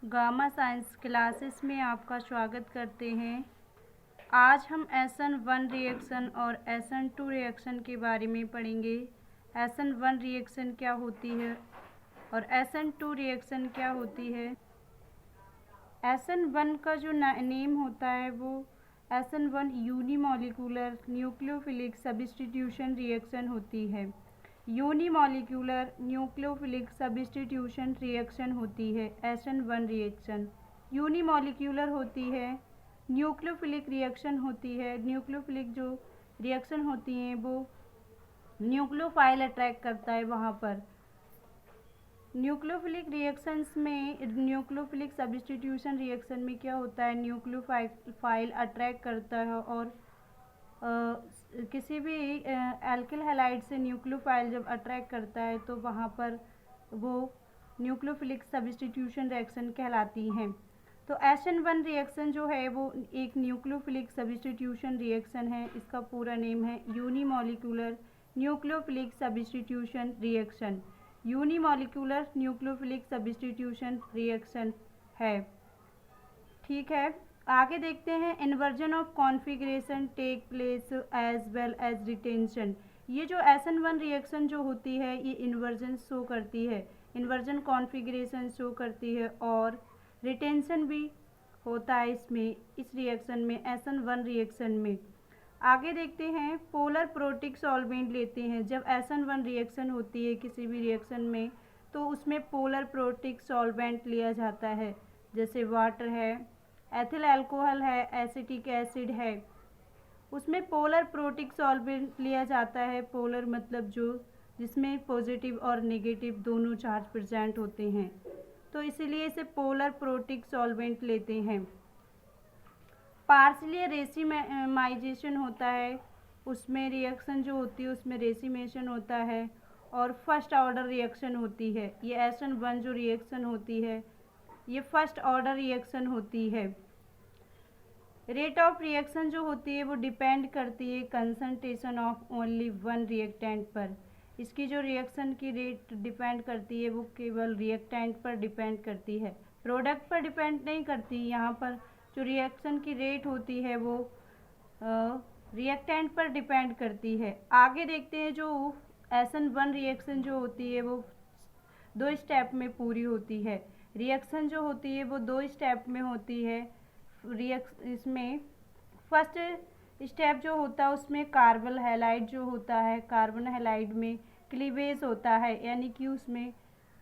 Gamma science classes में आपका स्वागत करते हैं। आज हम SN1 रिएक्शन और SN2 रिएक्शन के बारे में पढ़ेंगे। SN1 रिएक्शन क्या होती है और SN2 रिएक्शन क्या होती है। SN1 का जो नेम होता है वो SN1 unimolecular nucleophilic substitution reaction होती है। यूनिमॉलिक्यूलर न्यूक्लियोफिलिक सब्स्टिट्यूशन रिएक्शन होती है SN1 रिएक्शन। यूनिमॉलिक्यूलर होती है, न्यूक्लियोफिलिक रिएक्शन होती है। न्यूक्लियोफिलिक जो रिएक्शन होती हैं वो न्यूक्लियोफाइल अट्रैक्ट करता है वहाँ पर। न्यूक्लियोफिलिक रिएक्शंस में, न्यूक्लियोफिलिक सब्स्टिट्यूशन रिएक्शन में क्या होता है, न्यूक्लियोफाइल अट्रैक्ट करता है और किसी भी एल्किल हैलाइड से न्यूक्लियोफाइल जब अट्रैक्ट करता है तो वहाँ पर वो न्यूक्लियोफिलिक सब्स्टिट्यूशन रिएक्शन कहलाती हैं। तो SN1 रिएक्शन जो है वो एक न्यूक्लियोफिलिक सब्स्टिट्यूशन रिएक्शन है। इसका पूरा नेम है unimolecular nucleophilic substitution reaction. Unimolecular nucleophilic substitution reaction है। ठीक है, आगे देखते हैं। Inversion of configuration take place as well as retention. ये जो SN1 रिएक्शन जो होती है ये इन्वर्जन शो करती है, इन्वर्जन कॉन्फिगरेशन शो करती है और रिटेंशन भी होता है इसमें, इस रिएक्शन में, SN1 रिएक्शन में। आगे देखते हैं। पोलर प्रोटिक सॉल्वेंट लेते हैं। जब SN1 रिएक्शन होती है किसी भी रिएक्शन में तो उसमें पोलर प्रोटिक सॉल्वेंट लिया जाता है, जैसे वाटर है, एथिल अल्कोहल है, एसिटिक एसिड है। उसमें पोलर प्रोटिक सॉल्वेंट लिया जाता है। पोलर मतलब जो जिसमें पॉजिटिव और नेगेटिव दोनों चार्ज प्रेजेंट होते हैं, तो इसीलिए इसे पोलर प्रोटिक सॉल्वेंट लेते हैं। पार्शियली रेसिमाइजेशन होता है, उसमें रिएक्शन जो होती है उसमें रेसिमेशन होता है और फर्स्ट ऑर्डर रिएक्शन होती है। ये SN1 जो रिएक्शन होती है ये फर्स्ट ऑर्डर रिएक्शन होती है। रेट ऑफ रिएक्शन जो होती है वो डिपेंड करती है concentration of only one reactant पर। इसकी जो रिएक्शन की रेट डिपेंड करती है वो केवल रिएक्टेंट पर डिपेंड करती है, प्रोडक्ट पर डिपेंड नहीं करती। यहाँ पर जो रिएक्शन की रेट होती है वो रिएक्टेंट पर डिपेंड करती है। आगे देखते हैं। जो SN1 रिएक्शन जो होती है वो 2 स्टेप में पूरी होती है। रिएक्शन जो होती है वो 2 स्टेप में होती है। इसमें फर्स्ट स्टेप जो होता है उसमें कार्बन हैलाइड जो होता है, कार्बन हैलाइड में क्लीवेज होता है, यानी कि उसमें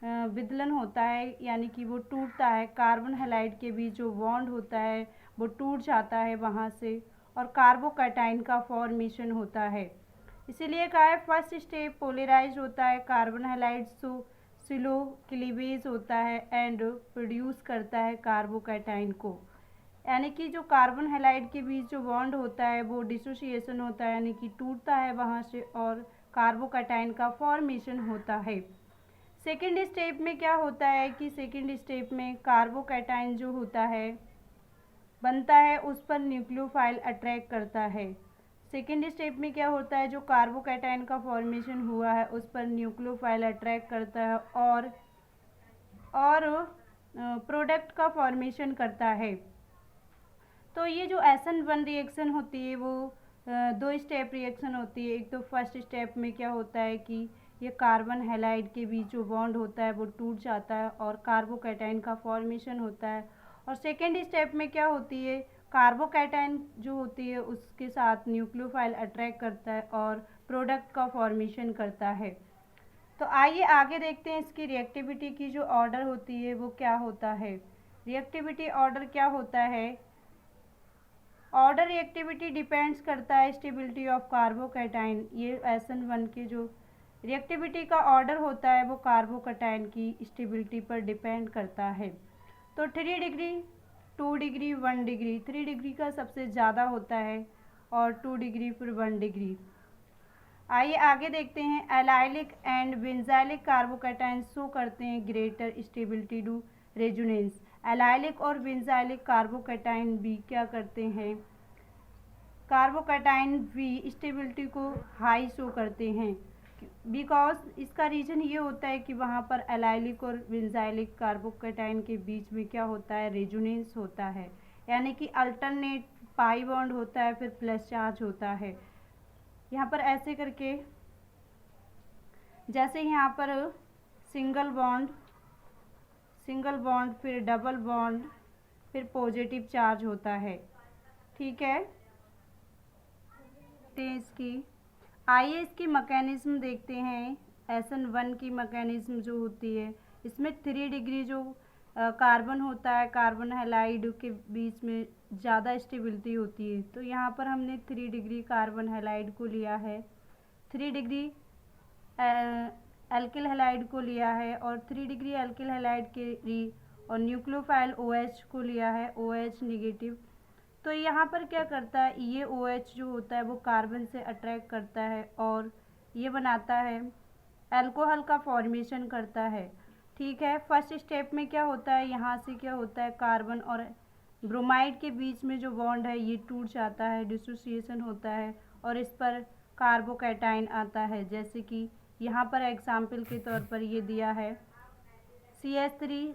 विदलन होता है, यानी कि वो टूटता है। कार्बन हैलाइड के बीच जो बॉन्ड होता है वो टूट जाता है वहाँ से और कार्बोकैटायन का फॉर्मेशन होता है। इसीलिए कहा है फर्स्ट स्टेप पोलराइज होता है। कार्बन हैलाइड स्लो क्लीवेज होता है एंड प्रोड्यूस करता है कार्बोकैटायन को, यानी कि जो कार्बन हैलाइड के बीच जो बॉन्ड होता है वो डिसोसिएशन होता है, यानी कि टूटता है वहाँ से और कार्बोकैटायन का फॉर्मेशन होता है। सेकेंड स्टेप में क्या होता है कि सेकेंड स्टेप में कार्बोकैटायन जो होता है बनता है उस पर न्यूक्लियोफाइल अट्रैक्ट करता है। सेकेंड स्टेप में क्या होता है, जो कार्बोकैटायन का फॉर्मेशन हुआ है उस पर न्यूक्लियोफाइल अट्रैक्ट करता है और प्रोडक्ट का फॉर्मेशन करता है। तो ये जो SN1 रिएक्शन होती है वो 2 स्टेप रिएक्शन होती है। एक तो फर्स्ट स्टेप में क्या होता है कि ये कार्बन हैलाइड के बीच जो बॉन्ड होता है वो टूट जाता है और कार्बोकैटायन का फॉर्मेशन होता है। और सेकेंड स्टेप में क्या होती है, कार्बोकैटायन जो होती है उसके साथ न्यूक्लियोफाइल अट्रैक्ट करता है और प्रोडक्ट का फॉर्मेशन करता है। तो आइए आगे देखते हैं इसकी रिएक्टिविटी की जो ऑर्डर होती है वो क्या होता है। रिएक्टिविटी ऑर्डर क्या होता है, ऑर्डर रिएक्टिविटी डिपेंड्स करता है स्टेबिलिटी ऑफ कार्बोकैटायन। ये SN1 के जो रिएक्टिविटी का ऑर्डर होता है वो कार्बोकैटायन की स्टेबिलिटी पर डिपेंड करता है। तो 3 डिग्री, 2 डिग्री, 1 डिग्री, 3 डिग्री का सबसे ज़्यादा होता है और 2 डिग्री फिर 1 डिग्री। आइए आगे देखते हैं। Allylic and benzylic carbocation show करते हैं greater stability to resonance. Allylic और बेंजाइलिक कार्बोकैटायन भी क्या करते हैं, कार्बोकैटायन भी स्टेबिलिटी को हाई शो करते हैं। बिकॉज इसका रीज़न ये होता है कि वहाँ पर एलाइलिक और बेंजाइलिक कार्बोकैटायन के बीच में क्या होता है, रेजोनेंस होता है, यानी कि अल्टरनेट पाई बॉन्ड होता है, फिर प्लस चार्ज होता है। यहाँ पर ऐसे करके, जैसे यहाँ पर सिंगल बॉन्ड फिर डबल बॉन्ड फिर पॉजिटिव चार्ज होता है, ठीक है। इसकी आइए इसकी मैकेनिज्म देखते हैं। SN1 की मैकेनिज्म जो होती है, इसमें 3 डिग्री जो कार्बन होता है, कार्बन हैलाइड के बीच में ज़्यादा स्टेबिलिटी होती है। तो यहाँ पर हमने 3 डिग्री कार्बन हैलाइड को लिया है, 3 डिग्री एल्किल हैलाइड को लिया है और 3 डिग्री एल्किल हैलाइड के और न्यूक्लियोफाइल OH को लिया है, OH नेगेटिव। तो यहाँ पर क्या करता है, ये OH जो होता है वो कार्बन से अट्रैक्ट करता है और ये बनाता है, अल्कोहल का फॉर्मेशन करता है, ठीक है। फर्स्ट स्टेप में क्या होता है, यहाँ से क्या होता है, कार्बन और ब्रोमाइड के बीच में जो बॉन्ड है ये टूट जाता है, डिसोसिएशन होता है और इस पर कार्बोकैटायन आता है। जैसे कि यहाँ पर एग्जाम्पल के तौर पर ये दिया है CH3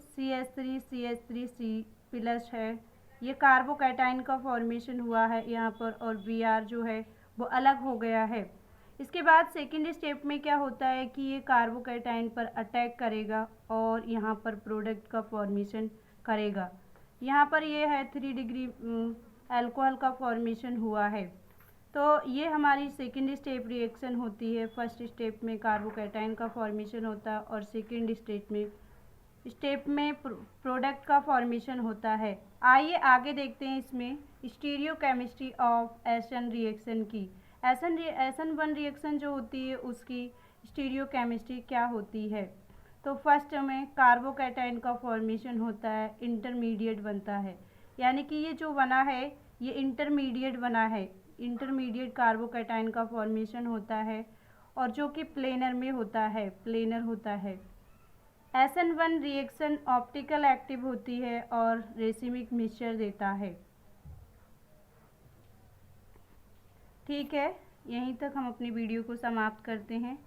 है, ये कार्बोकैटायन का फॉर्मेशन हुआ है यहाँ पर और Br जो है वो अलग हो गया है। इसके बाद सेकेंड स्टेप में क्या होता है कि ये कार्बोकैटायन पर अटैक करेगा और यहाँ पर प्रोडक्ट का फॉर्मेशन करेगा। यहाँ पर ये है 3 डिग्री अल्कोहल का फॉर्मेशन हुआ है। तो ये हमारी सेकेंड स्टेप रिएक्शन होती है। फर्स्ट स्टेप में कार्बोकैटायन का फॉर्मेशन होता है और सेकेंड स्टेप में प्रोडक्ट का फॉर्मेशन होता है। आइए आगे देखते हैं इसमें stereo chemistry of SN reaction की। SN1 रिएक्शन जो होती है उसकी स्टीरियो केमिस्ट्री क्या होती है। तो फर्स्ट में कार्बोकैटायन का फॉर्मेशन होता है, इंटरमीडिएट बनता है, यानी कि ये जो बना है ये इंटरमीडिएट बना है, इंटरमीडिएट कार्बोकैटायन का फॉर्मेशन होता है और जो कि प्लेनर में होता है, प्लेनर होता है। SN1 रिएक्शन ऑप्टिकल एक्टिव होती है और रेसिमिक मिक्सचर देता है, ठीक है। यहीं तक हम अपनी वीडियो को समाप्त करते हैं।